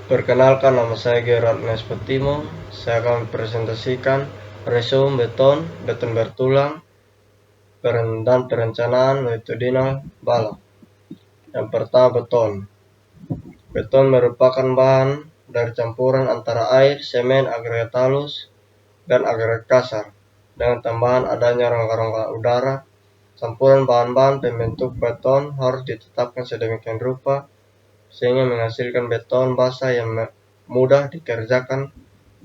Perkenalkan, nama saya Gerard Nespotimo. Saya akan mempresentasikan resume beton bertulang, dan perencanaan metodinal balok. Yang pertama, beton. Beton merupakan bahan dari campuran antara air, semen, agregat halus, dan agregat kasar, dengan tambahan adanya rongga-rongga udara. Campuran bahan-bahan pembentuk beton harus ditetapkan sedemikian rupa sehingga menghasilkan beton basa yang mudah dikerjakan,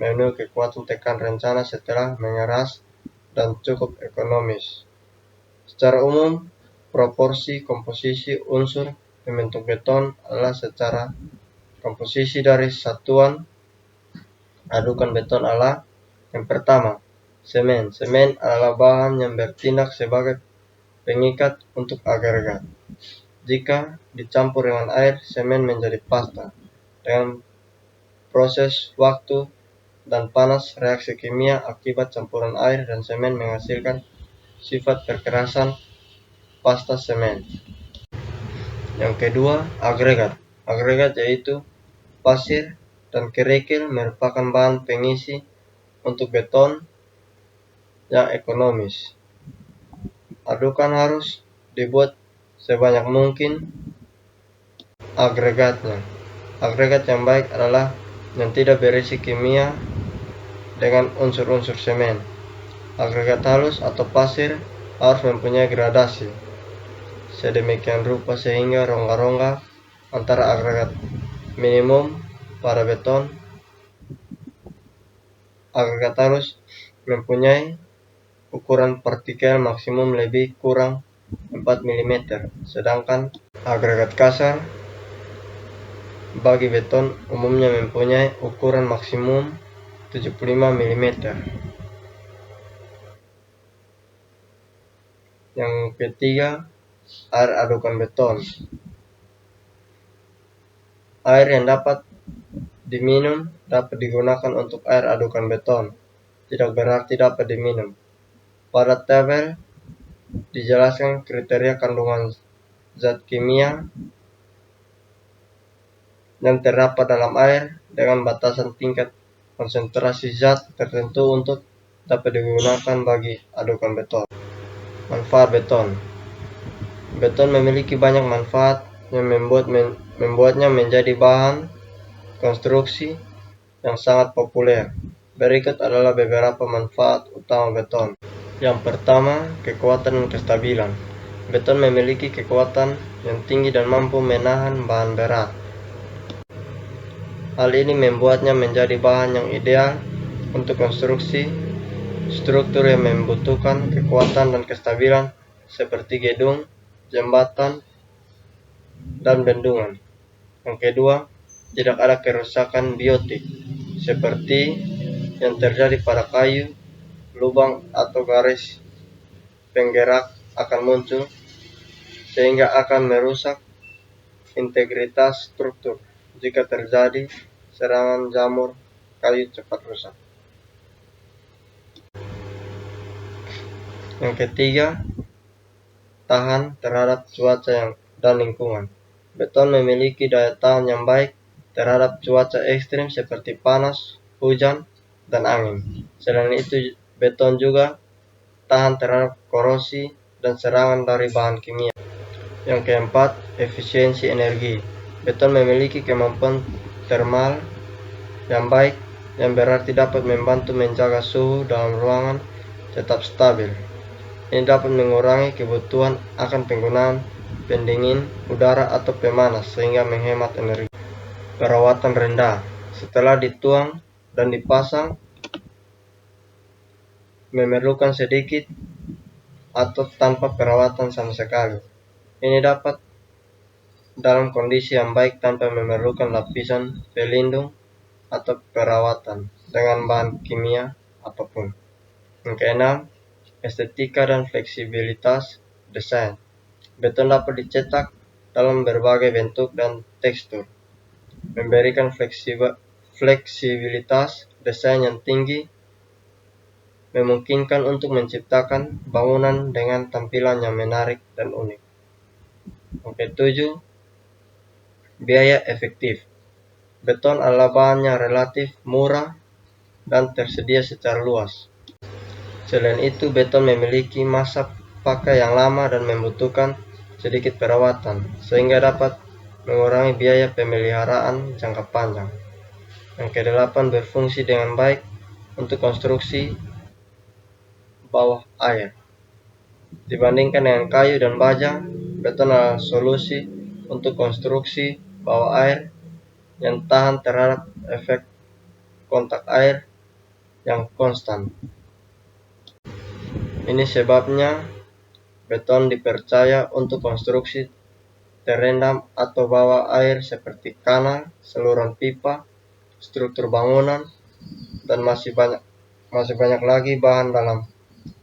memenuhi kekuatan tekan rencana setelah mengeras, dan cukup ekonomis. Secara umum, proporsi komposisi unsur pembentuk beton adalah secara komposisi dari satuan adukan beton adalah: yang pertama, semen. Semen adalah bahan yang bertindak sebagai pengikat untuk agregat. Jika dicampur dengan air, semen menjadi pasta. Dengan proses waktu dan panas, reaksi kimia akibat campuran air dan semen menghasilkan sifat perkerasan pasta semen. Yang kedua, agregat. Agregat yaitu pasir dan kerikil merupakan bahan pengisi untuk beton yang ekonomis. Adukan harus dibuat sebanyak mungkin agregatnya. Agregat yang baik adalah yang tidak berisi kimia dengan unsur-unsur semen. Agregat halus atau pasir harus mempunyai gradasi sedemikian rupa sehingga rongga-rongga antara agregat minimum pada beton. Agregat halus mempunyai ukuran partikel maksimum lebih kurang 4 mm, sedangkan agregat kasar bagi beton umumnya mempunyai ukuran maksimum 75 mm. Yang ketiga, air adukan beton. Air yang dapat diminum dapat digunakan untuk air adukan beton, tidak berarti dapat diminum. Pada tabel dijelaskan kriteria kandungan zat kimia yang terdapat dalam air dengan batasan tingkat konsentrasi zat tertentu untuk dapat digunakan bagi adukan beton. Manfaat beton. Beton memiliki banyak manfaat yang membuatnya menjadi bahan konstruksi yang sangat populer. Berikut adalah beberapa manfaat utama beton. Yang pertama, kekuatan dan kestabilan. Beton memiliki kekuatan yang tinggi dan mampu menahan bahan berat. Hal ini membuatnya menjadi bahan yang ideal untuk konstruksi struktur yang membutuhkan kekuatan dan kestabilan seperti gedung, jembatan, dan bendungan. Yang kedua, tidak ada kerusakan biotik seperti yang terjadi pada kayu. Lubang atau garis penggerak akan muncul sehingga akan merusak integritas struktur. Jika terjadi serangan jamur, kayu cepat rusak. Yang ketiga, tahan terhadap cuaca dan lingkungan. Beton memiliki daya tahan yang baik terhadap cuaca ekstrim seperti panas, hujan, dan angin. Selain itu, beton juga tahan terhadap korosi dan serangan dari bahan kimia. Yang keempat, efisiensi energi. Beton memiliki kemampuan termal yang baik, yang berarti dapat membantu menjaga suhu dalam ruangan tetap stabil. Ini dapat mengurangi kebutuhan akan penggunaan pendingin udara atau pemanas sehingga menghemat energi. Perawatan rendah. Setelah dituang dan dipasang, memerlukan sedikit atau tanpa perawatan sama sekali. Ini dapat dalam kondisi yang baik tanpa memerlukan lapisan pelindung atau perawatan dengan bahan kimia apapun. Yang keenam, estetika dan fleksibilitas desain. Beton dapat dicetak dalam berbagai bentuk dan tekstur, memberikan fleksibilitas desain yang tinggi, memungkinkan untuk menciptakan bangunan dengan tampilan yang menarik dan unik. Yang ketujuh, biaya efektif. Beton adalah bahan yang relatif murah dan tersedia secara luas. Selain itu, beton memiliki masa pakai yang lama dan membutuhkan sedikit perawatan, sehingga dapat mengurangi biaya pemeliharaan jangka panjang. Yang kedelapan, berfungsi dengan baik untuk konstruksi bawah air. Dibandingkan dengan kayu dan baja, beton adalah solusi untuk konstruksi bawah air yang tahan terhadap efek kontak air yang konstan. Ini sebabnya beton dipercaya untuk konstruksi terendam atau bawah air seperti kanal, saluran pipa, struktur bangunan, dan masih banyak lagi bahan dalam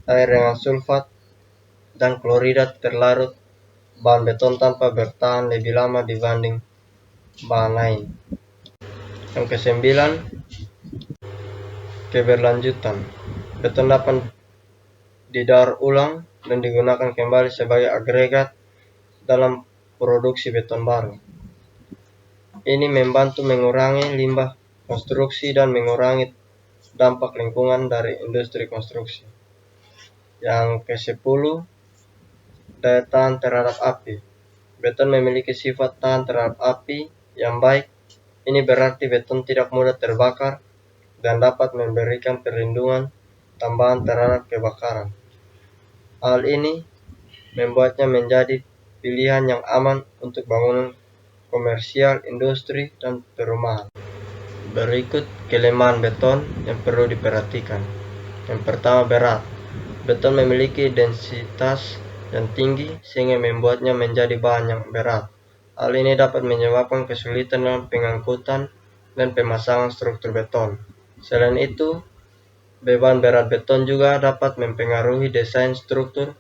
air dengan sulfat dan klorida terlarut. Bahan beton tanpa bertahan lebih lama dibanding bahan lain. Yang kesembilan, keberlanjutan. Beton dapat didaur ulang dan digunakan kembali sebagai agregat dalam produksi beton baru. Ini membantu mengurangi limbah konstruksi dan mengurangi dampak lingkungan dari industri konstruksi. Yang ke-10, daya tahan terhadap api. Beton memiliki sifat tahan terhadap api yang baik. Ini berarti beton tidak mudah terbakar dan dapat memberikan perlindungan tambahan terhadap kebakaran. Hal ini membuatnya menjadi pilihan yang aman untuk bangunan komersial, industri, dan perumahan. Berikut kelemahan beton yang perlu diperhatikan. Yang pertama, berat. Beton memiliki densitas yang tinggi sehingga membuatnya menjadi bahan yang berat. Hal ini dapat menyebabkan kesulitan dalam pengangkutan dan pemasangan struktur beton. Selain itu, beban berat beton juga dapat mempengaruhi desain struktur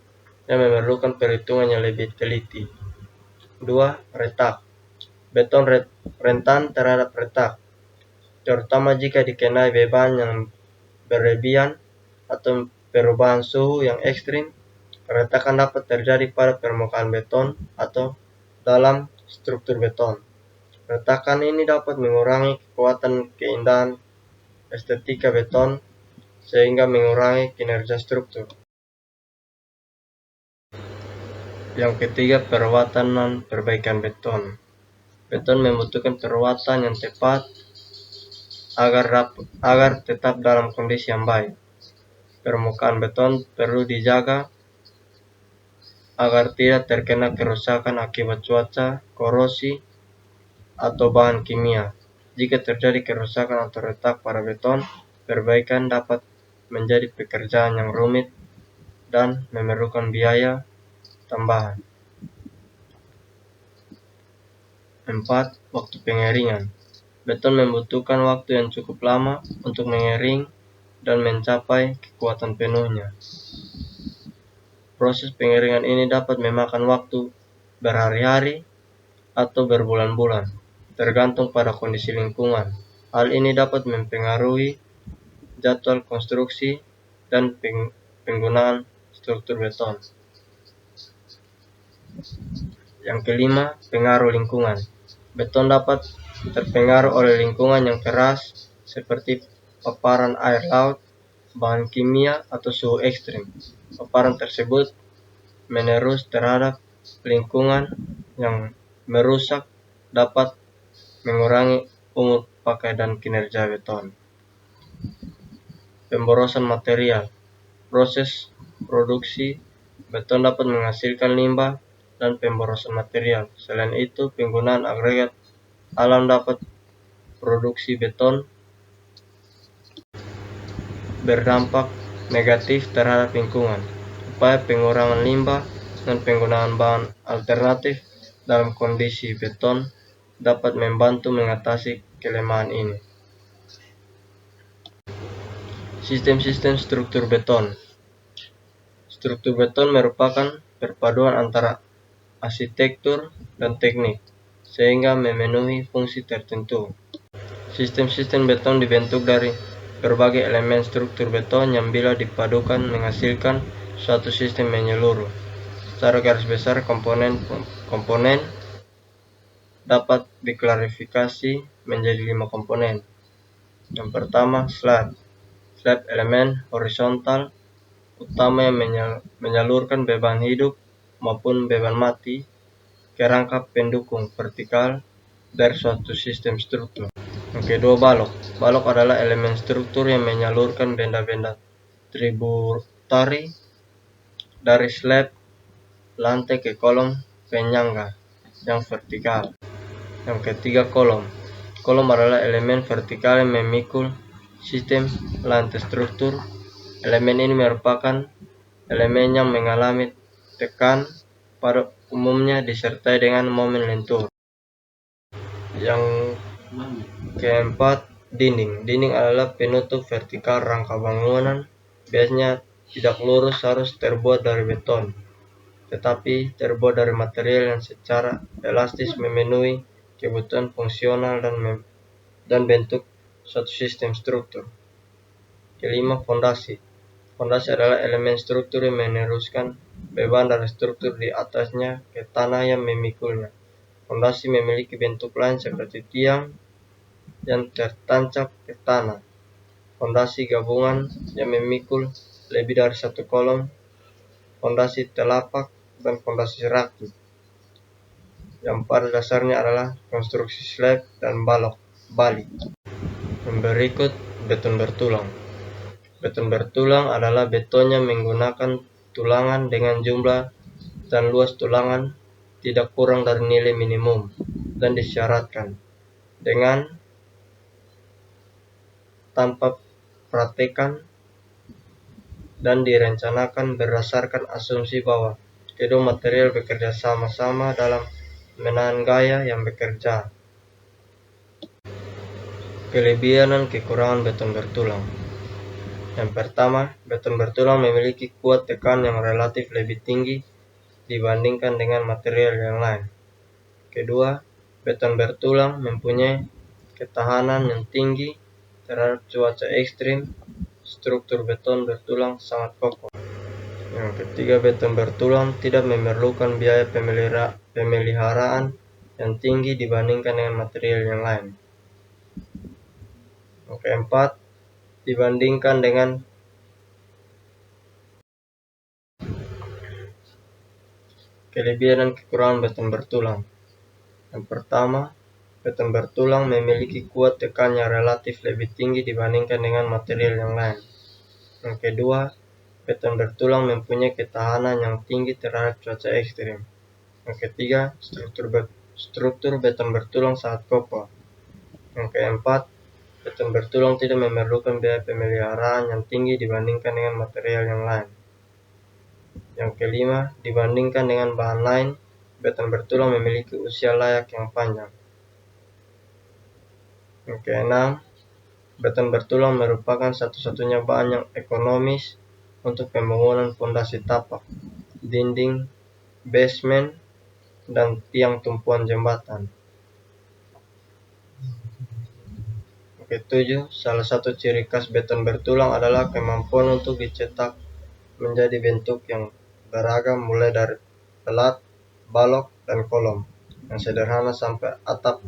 yang memerlukan perhitungan yang lebih teliti. 2. Retak. Beton rentan terhadap retak, terutama jika dikenai beban yang berlebihan atau perubahan suhu yang ekstrim. Retakan dapat terjadi pada permukaan beton atau dalam struktur beton. Retakan ini dapat mengurangi kekuatan keindahan estetika beton sehingga mengurangi kinerja struktur. Yang ketiga, perawatan dan perbaikan beton. Beton membutuhkan perawatan yang tepat agar tetap dalam kondisi yang baik. Permukaan beton perlu dijaga agar tidak terkena kerusakan akibat cuaca, korosi, atau bahan kimia. Jika terjadi kerusakan atau retak pada beton, perbaikan dapat menjadi pekerjaan yang rumit dan memerlukan biaya tambahan. 4. Waktu pengeringan. Beton membutuhkan waktu yang cukup lama untuk mengering dan mencapai kekuatan penuhnya. Proses pengeringan ini dapat memakan waktu berhari-hari atau berbulan-bulan, tergantung pada kondisi lingkungan. Hal ini dapat mempengaruhi jadwal konstruksi dan penggunaan struktur beton. Yang kelima, pengaruh lingkungan. Beton dapat terpengaruh oleh lingkungan yang keras seperti paparan air laut, bahan kimia, atau suhu ekstrim. Paparan tersebut menerus terhadap lingkungan yang merusak dapat mengurangi umur pakai dan kinerja beton. Pemborosan material. Proses produksi beton dapat menghasilkan limbah dan pemborosan material. Selain itu, penggunaan agregat alam dapat produksi beton berdampak negatif terhadap lingkungan. Upaya pengurangan limbah dan penggunaan bahan alternatif dalam kondisi beton dapat membantu mengatasi kelemahan ini. Sistem-sistem struktur beton. Struktur beton merupakan perpaduan antara arsitektur dan teknik, sehingga memenuhi fungsi tertentu. Sistem-sistem beton dibentuk dari berbagai elemen struktur beton yang bila dipadukan menghasilkan suatu sistem menyeluruh. Secara garis besar, komponen dapat diklarifikasi menjadi 5 komponen. Yang pertama, slab. Slab elemen horizontal utama yang menyalurkan beban hidup maupun beban mati ke rangka pendukung vertikal dari suatu sistem struktur. Yang kedua, balok. Balok adalah elemen struktur yang menyalurkan benda-benda tributari dari slab lantai ke kolom penyangga yang vertikal. Yang ketiga, kolom. Kolom adalah elemen vertikal yang memikul sistem lantai struktur. Elemen ini merupakan elemen yang mengalami tekan pada umumnya disertai dengan momen lentur. Yang keempat, dinding. Dinding adalah penutup vertikal rangka bangunan. Biasanya tidak lurus, harus terbuat dari beton, tetapi terbuat dari material yang secara elastis memenuhi kebutuhan fungsional dan bentuk suatu sistem struktur. Kelima, fondasi. Fondasi adalah elemen struktur yang meneruskan beban dari struktur di atasnya ke tanah yang memikulnya. Fondasi memiliki bentuk lain seperti tiang yang tertancap ke tanah. Fondasi gabungan yang memikul lebih dari satu kolom, fondasi telapak, dan fondasi rakit. Yang pada dasarnya adalah konstruksi slab dan balok bali. Yang berikut, beton bertulang. Beton bertulang adalah beton yang menggunakan tulangan dengan jumlah dan luas tulangan tidak kurang dari nilai minimum dan disyaratkan dengan tanpa praktekan dan direncanakan berdasarkan asumsi bahwa kedua material bekerja sama-sama dalam menahan gaya yang bekerja. Kelebihan dan kekurangan beton bertulang. Yang pertama, beton bertulang memiliki kuat tekan yang relatif lebih tinggi dibandingkan dengan material yang lain. Kedua, beton bertulang mempunyai ketahanan yang tinggi terhadap cuaca ekstrim. Struktur beton bertulang sangat kokoh. Yang ketiga, beton bertulang tidak memerlukan biaya pemeliharaan yang tinggi dibandingkan dengan material yang lain. Yang keempat, dibandingkan dengan kelebihan dan kekurangan beton bertulang. Yang pertama, beton bertulang memiliki kuat tekan yang relatif lebih tinggi dibandingkan dengan material yang lain. Yang kedua, beton bertulang mempunyai ketahanan yang tinggi terhadap cuaca ekstrim. Yang ketiga, struktur beton bertulang sangat kokoh. Yang keempat, beton bertulang tidak memerlukan biaya pemeliharaan yang tinggi dibandingkan dengan material yang lain. Yang kelima, dibandingkan dengan bahan lain, beton bertulang memiliki usia layak yang panjang. Yang keenam, beton bertulang merupakan satu-satunya bahan yang ekonomis untuk pembangunan fondasi tapak, dinding, basement, dan tiang tumpuan jembatan. Yang ketujuh, salah satu ciri khas beton bertulang adalah kemampuan untuk dicetak menjadi bentuk yang beragam, mulai dari pelat, balok, dan kolom yang sederhana sampai atap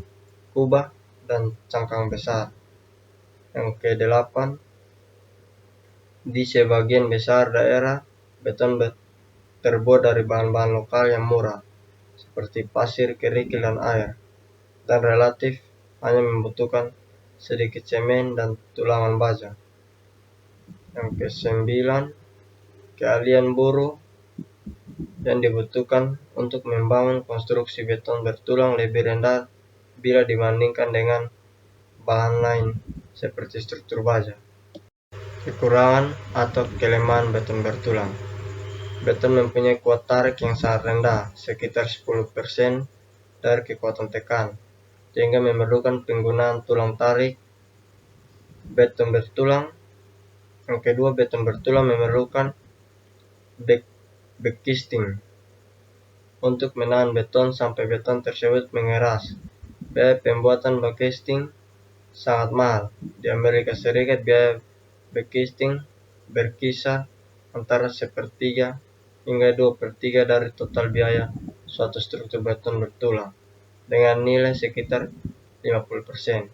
kubah dan cangkang besar. Yang kedelapan, di sebagian besar daerah, beton terbuat dari bahan-bahan lokal yang murah, seperti pasir, kerikil, dan air, dan relatif hanya membutuhkan sedikit semen dan tulangan baja. Yang kesembilan, keahlian buruh yang dibutuhkan untuk membangun konstruksi beton bertulang lebih rendah bila dibandingkan dengan bahan lain seperti struktur baja. Kekurangan atau kelemahan beton bertulang. Beton mempunyai kuat tarik yang sangat rendah, sekitar 10% dari kekuatan tekan, sehingga memerlukan penggunaan tulang tarik. Beton bertulang. Yang kedua, beton bertulang memerlukan backcasting untuk menahan beton sampai beton tersebut mengeras. Biaya pembuatan backcasting sangat mahal. Di Amerika Serikat, biaya backcasting berkisar antara 1/3 hingga 2/3 dari total biaya suatu struktur beton bertulang, dengan nilai sekitar 50%.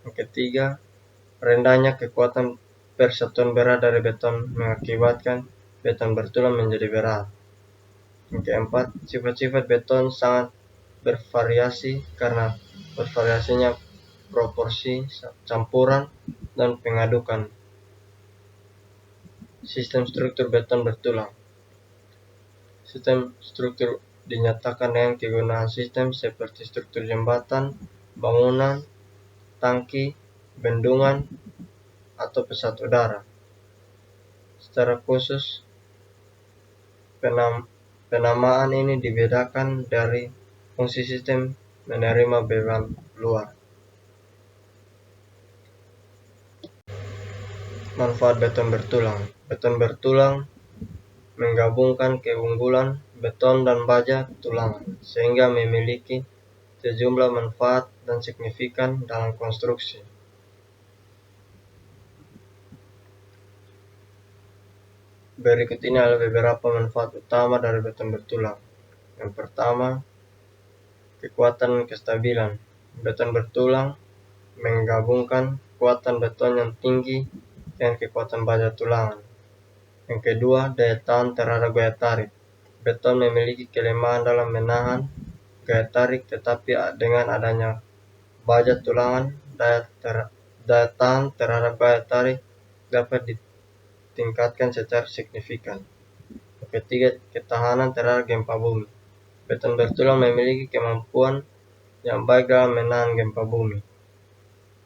Yang ketiga, rendahnya kekuatan persatuan berat dari beton mengakibatkan beton bertulang menjadi berat. Yang keempat, sifat-sifat beton sangat bervariasi karena bervariasinya proporsi, campuran, dan pengadukan. Sistem struktur beton bertulang. Sistem struktur dinyatakan dengan kegunaan sistem seperti struktur jembatan, bangunan, tangki, bendungan, atau pesawat udara. Secara khusus, penamaan ini dibedakan dari fungsi sistem menerima beban luar. Manfaat beton bertulang. Beton bertulang menggabungkan keunggulan beton dan baja tulangan, sehingga memiliki sejumlah manfaat dan signifikan dalam konstruksi. Berikut ini adalah beberapa manfaat utama dari beton bertulang. Yang pertama, kekuatan kestabilan. Beton bertulang menggabungkan kekuatan beton yang tinggi dengan kekuatan baja tulangan. Yang kedua, daya tahan terhadap gaya tarik. Beton memiliki kelemahan dalam menahan gaya tarik, tetapi dengan adanya baja tulangan, daya tahan terhadap gaya tarik dapat ditingkatkan secara signifikan. Yang ketiga, ketahanan terhadap gempa bumi. Beton bertulang memiliki kemampuan yang baik dalam menahan gempa bumi.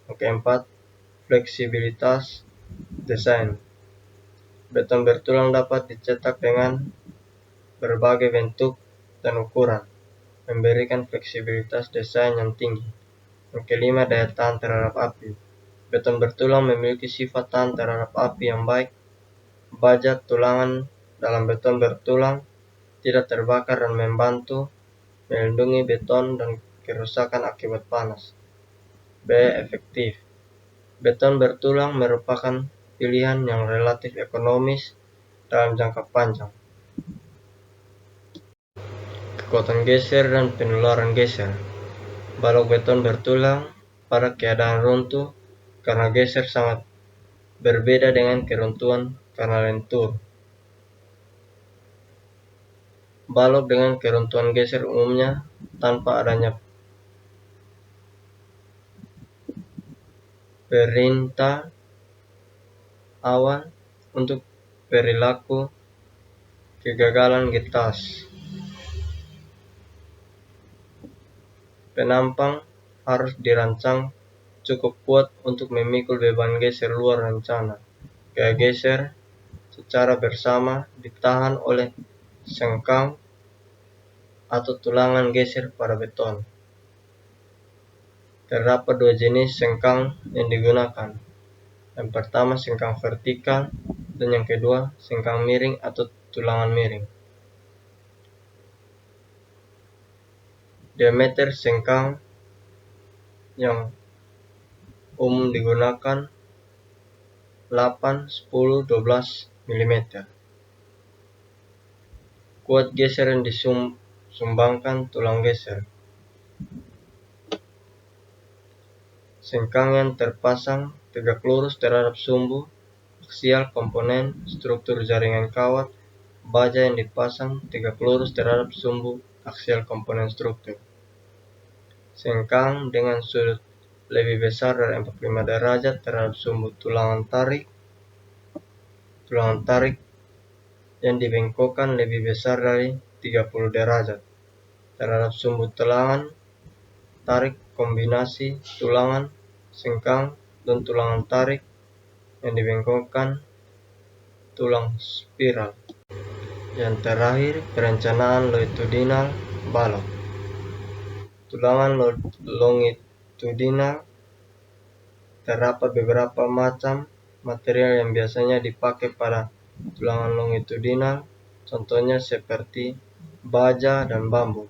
Yang keempat, fleksibilitas desain. Beton bertulang dapat dicetak dengan berbagai bentuk dan ukuran, memberikan fleksibilitas desain yang tinggi. Yang kelima, daya tahan terhadap api. Beton bertulang memiliki sifat tahan terhadap api yang baik. Baja tulangan dalam beton bertulang tidak terbakar dan membantu melindungi beton dan kerusakan akibat panas. B. Efektif. Beton bertulang merupakan pilihan yang relatif ekonomis dalam jangka panjang. Kekuatan geser dan penularan geser. Balok beton bertulang pada keadaan runtuh karena geser sangat berbeda dengan keruntuhan karena lentur. Balok dengan keruntuhan geser umumnya tanpa adanya perintah awal untuk perilaku kegagalan getas. Penampang harus dirancang cukup kuat untuk memikul beban geser luar rencana. Gaya geser secara bersama ditahan oleh sengkang atau tulangan geser pada beton. Terdapat dua jenis sengkang yang digunakan. Yang pertama, sengkang vertikal, dan yang kedua, sengkang miring atau tulangan miring. Diameter sengkang yang umum digunakan 8, 10, 12 mm. Kuat geser yang disumbangkan tulang geser. Sengkang yang terpasang tegak lurus terhadap sumbu aksial komponen struktur jaringan kawat baja yang dipasang tegak lurus terhadap sumbu aksial komponen struktur. Sengkang dengan sudut lebih besar dari 45 derajat terhadap sumbu tulangan tarik yang dibengkokkan lebih besar dari 30 derajat terhadap sumbu tulangan tarik kombinasi tulangan, sengkang, dan tulangan tarik yang dibengkokkan tulang spiral. Yang terakhir, perencanaan longitudinal balok. Tulangan longitudinal terdapat beberapa macam material yang biasanya dipakai pada tulangan longitudinal, contohnya seperti baja dan bambu.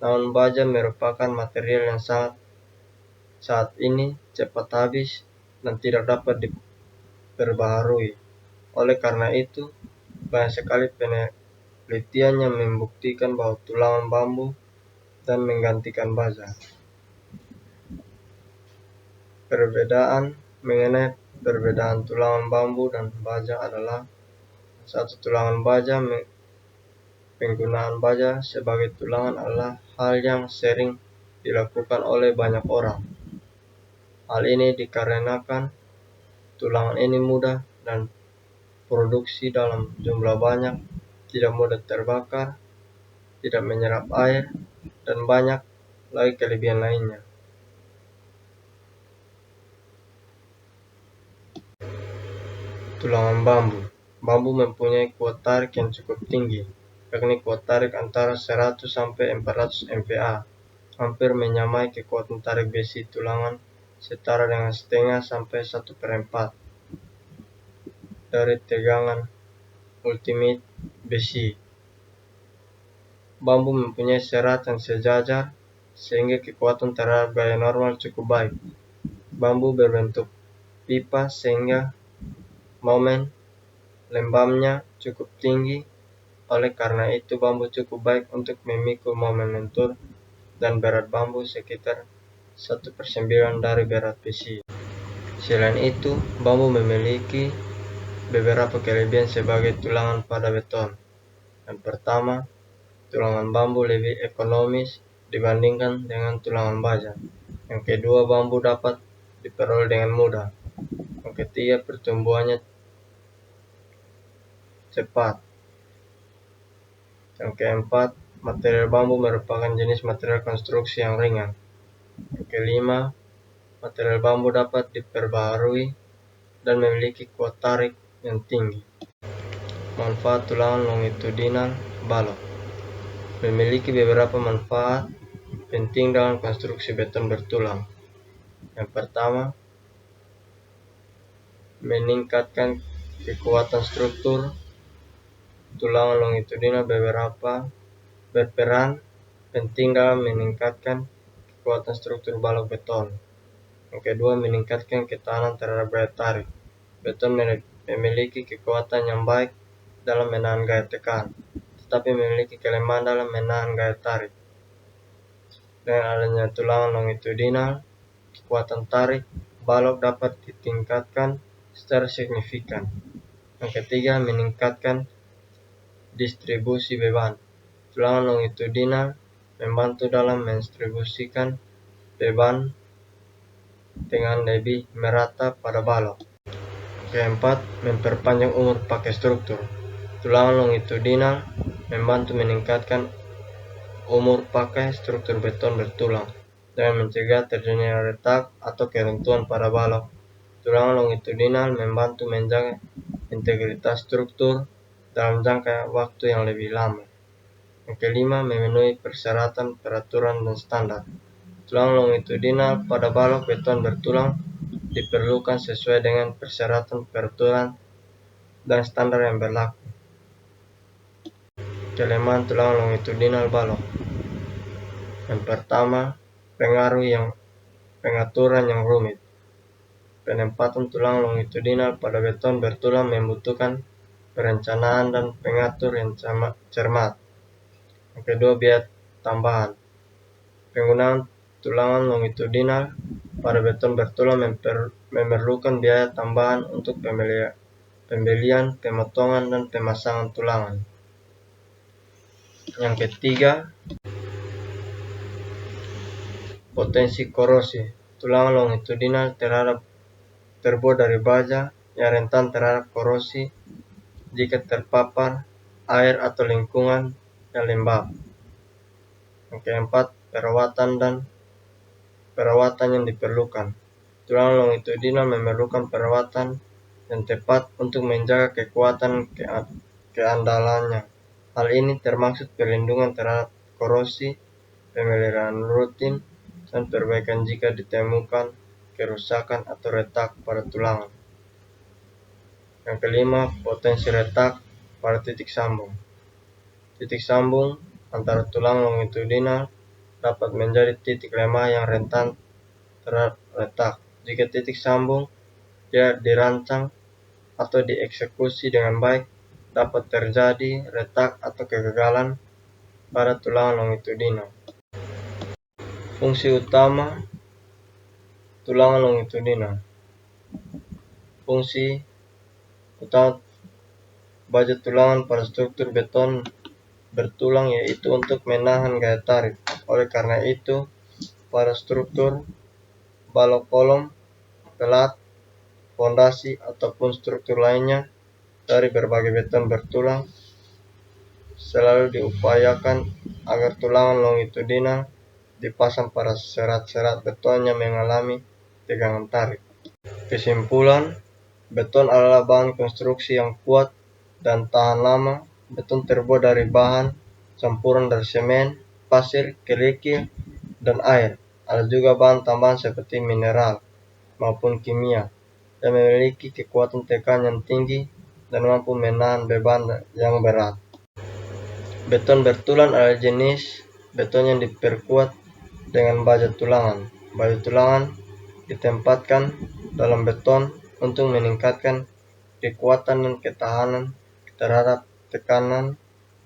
Namun baja merupakan material yang saat ini cepat habis dan tidak dapat diperbaharui. Oleh karena itu, banyak sekali penelitian yang membuktikan bahwa tulangan bambu dan menggantikan baja. Perbedaan mengenai perbedaan tulangan bambu dan baja adalah satu, tulangan baja. Penggunaan baja sebagai tulangan adalah hal yang sering dilakukan oleh banyak orang. Hal ini dikarenakan tulangan ini mudah dan produksi dalam jumlah banyak, tidak mudah terbakar, tidak menyerap air, dan banyak lagi kelebihan lainnya. Tulangan bambu. Bambu mempunyai kuat tarik yang cukup tinggi, yakni kuat tarik antara 100 sampai 400 MPa, hampir menyamai kekuatan tarik besi tulangan, setara dengan setengah sampai 1/4 dari tegangan ultimate besi. Bambu mempunyai serat yang sejajar, sehingga kekuatan terhadap gaya normal cukup baik. Bambu berbentuk pipa sehingga momen lembamnya cukup tinggi. Oleh karena itu, bambu cukup baik untuk memikul momen lentur, dan berat bambu sekitar 1/9 dari berat besi. Selain itu, bambu memiliki beberapa kelebihan sebagai tulangan pada beton. Yang pertama, tulangan bambu lebih ekonomis dibandingkan dengan tulangan baja. Yang kedua, bambu dapat diperoleh dengan mudah. Yang ketiga, pertumbuhannya cepat. Yang keempat, material bambu merupakan jenis material konstruksi yang ringan. Yang kelima, material bambu dapat diperbaharui dan memiliki kuat tarik yang tinggi. Manfaat tulangan longitudinal balok. Memiliki beberapa manfaat penting dalam konstruksi beton bertulang. Yang pertama, meningkatkan kekuatan struktur. Tulangan longitudinal berperan penting dalam meningkatkan kekuatan struktur balok beton. Yang kedua, meningkatkan ketahanan terhadap gaya tarik. Beton memiliki kekuatan yang baik dalam menahan gaya tekan, tetapi memiliki kelemahan dalam menahan gaya tarik. Dengan adanya tulangan longitudinal, kekuatan tarik balok dapat ditingkatkan secara signifikan. Yang ketiga, meningkatkan distribusi beban. Tulangan longitudinal membantu dalam mendistribusikan beban dengan lebih merata pada balok. Keempat, memperpanjang umur pakai struktur. Tulangan longitudinal membantu meningkatkan umur pakai struktur beton bertulang dengan mencegah terjadinya retak atau keruntuhan pada balok. Tulangan longitudinal membantu menjaga integritas struktur dalam jangka waktu yang lebih lama. Yang kelima, memenuhi persyaratan peraturan dan standar. Tulangan longitudinal pada balok beton bertulang diperlukan sesuai dengan persyaratan peraturan dan standar yang berlaku. Kelemahan tulangan longitudinal balok. Yang pertama, pengaturan yang rumit. Penempatan tulang longitudinal pada beton bertulang membutuhkan perencanaan dan pengatur yang cermat. Yang kedua, biaya tambahan. Penggunaan tulangan longitudinal pada beton bertulang memerlukan biaya tambahan untuk pembelian, pemotongan, dan pemasangan tulangan. Yang ketiga, potensi korosi. Tulangan longitudinal terbuat dari baja yang rentan terhadap korosi jika terpapar air atau lingkungan yang lembab. Yang keempat, perawatan yang diperlukan. Tulangan longitudinal memerlukan perawatan yang tepat untuk menjaga kekuatan keandalannya. Hal ini termaksud perlindungan terhadap korosi, pemeliharaan rutin, dan perbaikan jika ditemukan kerusakan atau retak pada tulangan. Yang kelima, potensi retak pada titik sambung. Titik sambung antara tulang longitudinal dapat menjadi titik lemah yang rentan terhadap retak. Jika titik sambung tidak dirancang atau dieksekusi dengan baik, dapat terjadi retak atau kegagalan pada tulangan longitudinal. Fungsi utama tulangan longitudinal. Fungsi utama baja tulangan pada struktur beton bertulang yaitu untuk menahan gaya tarik. Oleh karena itu, pada struktur balok kolom, pelat, fondasi, ataupun struktur lainnya dari berbagai beton bertulang, selalu diupayakan agar tulangan longitudinal dipasang pada serat-serat beton yang mengalami tegangan tarik. Kesimpulan, beton adalah bahan konstruksi yang kuat dan tahan lama. Beton terbuat dari bahan campuran dari semen, pasir, kerikil, dan air. Ada juga bahan tambahan seperti mineral maupun kimia yang memiliki kekuatan tekan yang tinggi dan mampu menahan beban yang berat. Beton bertulang adalah jenis beton yang diperkuat dengan baja tulangan. Baja tulangan ditempatkan dalam beton untuk meningkatkan kekuatan dan ketahanan terhadap tekanan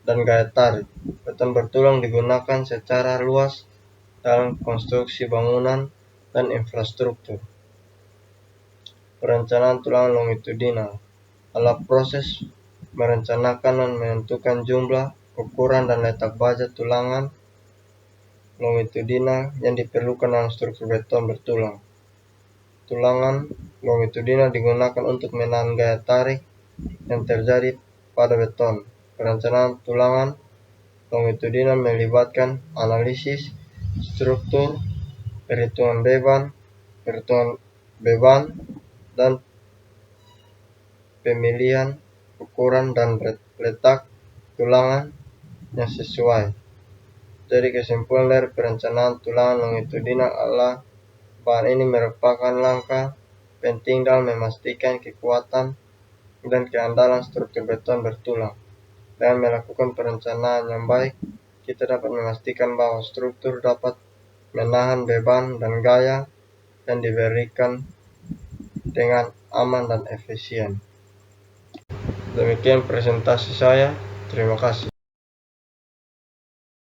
dan gaya tarik. Beton bertulang digunakan secara luas dalam konstruksi bangunan dan infrastruktur. Perencanaan tulangan longitudinal adalah proses merencanakan dan menentukan jumlah, ukuran, dan letak baja tulangan longitudinal yang diperlukan dalam struktur beton bertulang. Tulangan longitudinal digunakan untuk menahan gaya tarik yang terjadi pada beton. Perencanaan tulangan longitudinal melibatkan analisis struktur, perhitungan beban, dan pemilihan ukuran dan letak tulangan yang sesuai. Jadi kesimpulan dari perencanaan tulangan longitudinal adalah bahan ini merupakan langkah penting dalam memastikan kekuatan dan keandalan struktur beton bertulang. Dengan melakukan perencanaan yang baik, kita dapat memastikan bahwa struktur dapat menahan beban dan gaya yang diberikan dengan aman dan efisien. Demikian presentasi saya. Terima kasih.